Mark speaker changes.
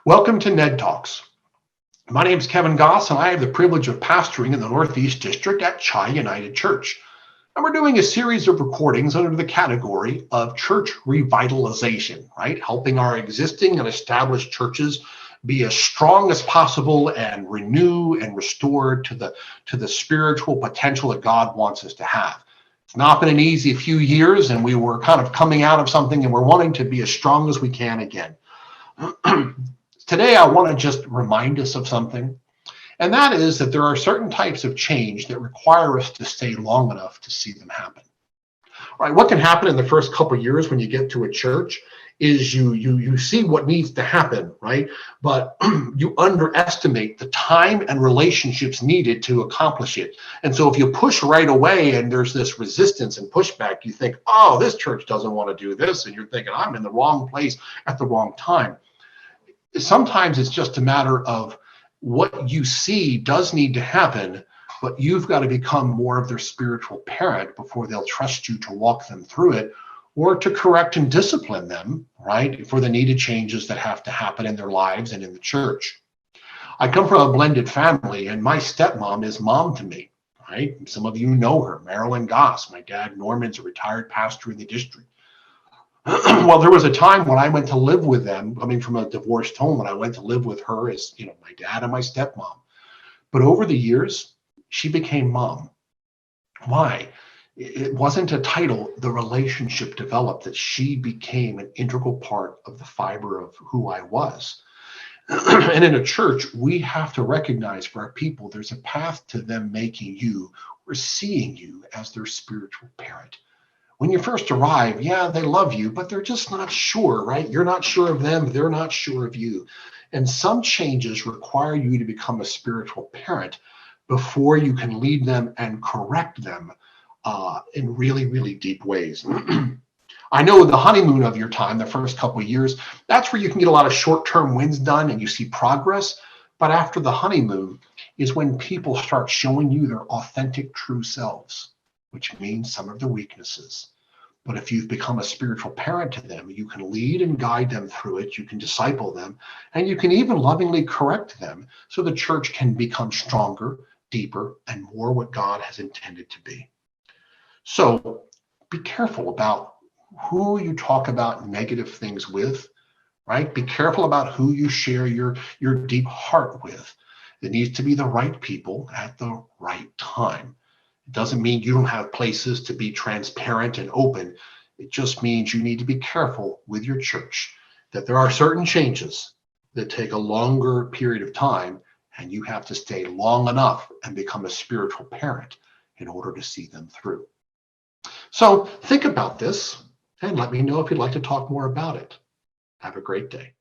Speaker 1: Welcome to Ned Talks. My name is Kevin Goss, and I have the privilege of pastoring in the Northeast District at Chi United Church. And we're doing a series of recordings under the category of church revitalization, right? Helping our existing and established churches be as strong as possible and renew and restore to the spiritual potential that God wants us to have. It's not been an easy few years, and we were kind of coming out of something, and we're wanting to be as strong as we can again. Today, I want to just remind us of something, and that is that there are certain types of change that require us to stay long enough to see them happen. All right, what can happen in the first couple of years when you get to a church is you see what needs to happen, right? But you underestimate the time and relationships needed to accomplish it. And so if you push right away and there's this resistance and pushback, you think, oh, this church doesn't want to do this. And you're thinking, I'm in the wrong place at the wrong time. Sometimes it's just a matter of what you see does need to happen, but you've got to become more of their spiritual parent before they'll trust you to walk them through it or to correct and discipline them, right, for the needed changes that have to happen in their lives and in the church. I come from a blended family, and my stepmom is mom to me, right? Some of you know her, Marilyn Goss. My dad, Norman's a retired pastor in the district. Well, there was a time when I went to live with them, coming from a divorced home, and I went to live with her as, my dad and my stepmom. But over the years, she became mom. Why? It wasn't a title. The relationship developed that she became an integral part of the fiber of who I was. And in a church, we have to recognize for our people, there's a path to them making you or seeing you as their spiritual parent. When you first arrive, yeah, they love you, but they're just not sure, right? You're not sure of them. They're not sure of you. And some changes require you to become a spiritual parent before you can lead them and correct them in really, really deep ways. I know the honeymoon of your time, the first couple of years, that's where you can get a lot of short-term wins done and you see progress. But after the honeymoon is when people start showing you their authentic, true selves, which means some of their weaknesses. But if you've become a spiritual parent to them, you can lead and guide them through it. You can disciple them, and you can even lovingly correct them so the church can become stronger, deeper, and more what God has intended to be. So be careful about who you talk about negative things with, right? Be careful about who you share your deep heart with. It needs to be the right people at the right time. It doesn't mean you don't have places to be transparent and open. It just means you need to be careful with your church that there are certain changes that take a longer period of time, and you have to stay long enough and become a spiritual parent in order to see them through. So think about this and let me know if you'd like to talk more about it. Have a great day.